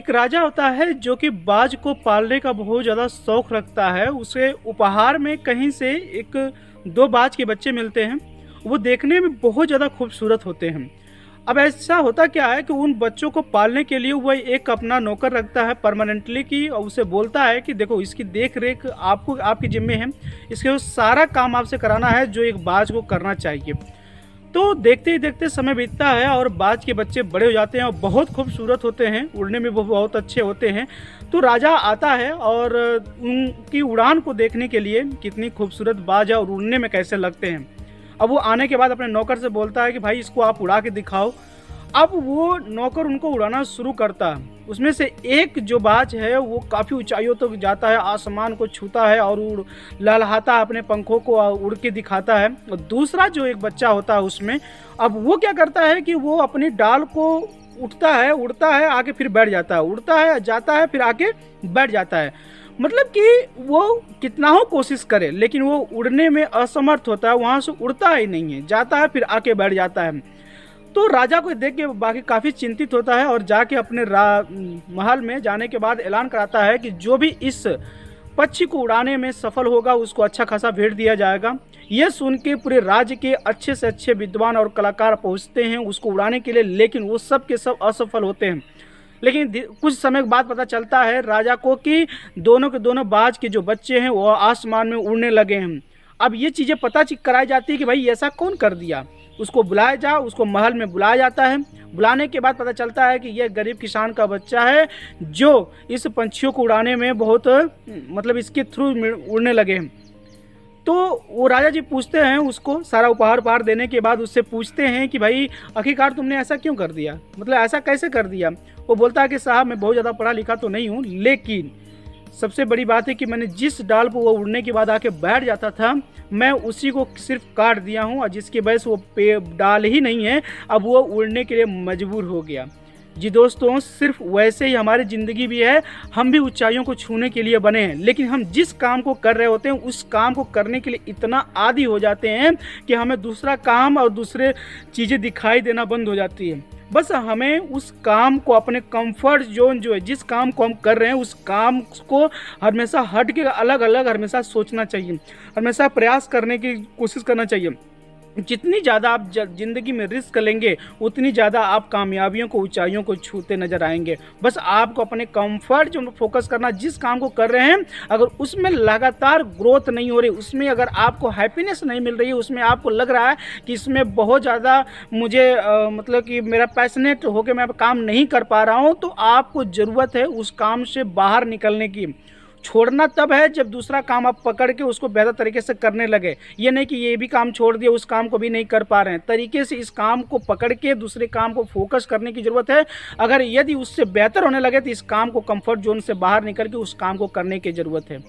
एक राजा होता है जो कि बाज को पालने का बहुत ज़्यादा शौक रखता है। उसे उपहार में कहीं से एक दो बाज के बच्चे मिलते हैं। वो देखने में बहुत ज़्यादा खूबसूरत होते हैं। अब ऐसा होता क्या है कि उन बच्चों को पालने के लिए वह एक अपना नौकर रखता है परमानेंटली की, और उसे बोलता है कि देखो इसकी देख रेख आपको आपकी जिम्मे है, इसके वो सारा काम आपसे कराना है जो एक बाज को करना चाहिए। तो देखते ही देखते समय बीतता है और बाज के बच्चे बड़े हो जाते हैं और बहुत खूबसूरत होते हैं, उड़ने में वो बहुत अच्छे होते हैं। तो राजा आता है और उनकी उड़ान को देखने के लिए, कितनी खूबसूरत बाज है और उड़ने में कैसे लगते हैं। अब वो आने के बाद अपने नौकर से बोलता है कि भाई इसको आप उड़ा के दिखाओ। अब वो नौकर उनको उड़ाना शुरू करता है। उसमें से एक जो बाज है वो काफ़ी ऊंचाइयों तक जाता है, आसमान को छूता है और उड़ लहलहाता है, अपने पंखों को उड़ के दिखाता है। और दूसरा जो एक बच्चा होता है उसमें, अब वो क्या करता है कि वो अपनी डाल को उड़ता है आके फिर बैठ जाता है, उड़ता है जाता है फिर आके बैठ जाता है। मतलब कि वो कितना हो कोशिश करे लेकिन वो उड़ने में असमर्थ होता है, वहाँ से उड़ता ही नहीं है, जाता है फिर आके बैठ जाता है। तो राजा को देख के बाकी काफ़ी चिंतित होता है और जाके अपने महल में जाने के बाद ऐलान कराता है कि जो भी इस पक्षी को उड़ाने में सफल होगा उसको अच्छा खासा भेंट दिया जाएगा। यह सुन के पूरे राज्य के अच्छे से अच्छे विद्वान और कलाकार पहुंचते हैं उसको उड़ाने के लिए, लेकिन वो सब के सब असफल होते हैं। लेकिन कुछ समय बाद पता चलता है राजा को कि दोनों के दोनों बाज के जो बच्चे हैं वो आसमान में उड़ने लगे हैं। अब ये चीज़ें पता कराई जाती है कि भाई ऐसा कौन कर दिया। उसको बुलाया जा, उसको महल में बुलाया जाता है। बुलाने के बाद पता चलता है कि यह गरीब किसान का बच्चा है जो इस पंछियों को उड़ाने में बहुत मतलब इसके थ्रू उड़ने लगे हैं। तो वो राजा जी पूछते हैं उसको, सारा उपहार देने के बाद उससे पूछते हैं कि भाई आखिरकार तुमने ऐसा क्यों कर दिया, मतलब ऐसा कैसे कर दिया। वो बोलता है कि साहब मैं बहुत ज़्यादा पढ़ा लिखा तो नहीं हूँ, लेकिन सबसे बड़ी बात है कि मैंने जिस डाल पर वो उड़ने के बाद आके बैठ जाता था मैं उसी को सिर्फ काट दिया हूँ, और जिसकी वजह से वो डाल ही नहीं है, अब वो उड़ने के लिए मजबूर हो गया। जी दोस्तों, सिर्फ वैसे ही हमारी ज़िंदगी भी है। हम भी ऊंचाइयों को छूने के लिए बने हैं, लेकिन हम जिस काम को कर रहे होते हैं उस काम को करने के लिए इतना आदी हो जाते हैं कि हमें दूसरा काम और दूसरे चीज़ें दिखाई देना बंद हो जाती है। बस हमें उस काम को, अपने कंफर्ट जोन जो है, जिस काम को हम कर रहे हैं उस काम को हमेशा हट के अलग अलग हमेशा सोचना चाहिए, हमेशा प्रयास करने की कोशिश करना चाहिए। जितनी ज़्यादा आप ज़िंदगी में रिस्क लेंगे उतनी ज़्यादा आप कामयाबियों को, ऊंचाइयों को छूते नज़र आएंगे। बस आपको अपने कंफर्ट जो फोकस करना, जिस काम को कर रहे हैं अगर उसमें लगातार ग्रोथ नहीं हो रही, उसमें अगर आपको हैप्पीनेस नहीं मिल रही है, उसमें आपको लग रहा है कि इसमें बहुत ज़्यादा मुझे मतलब कि मेरा पैशनेट होकर मैं काम नहीं कर पा रहा हूँ, तो आपको ज़रूरत है उस काम से बाहर निकलने की। छोड़ना तब है जब दूसरा काम आप पकड़ के उसको बेहतर तरीके से करने लगे। ये नहीं कि ये भी काम छोड़ दिया उस काम को भी नहीं कर पा रहे हैं। तरीके से इस काम को पकड़ के दूसरे काम को फोकस करने की ज़रूरत है। अगर यदि उससे बेहतर होने लगे तो इस काम को कंफर्ट जोन से बाहर निकल के उस काम को करने की ज़रूरत है।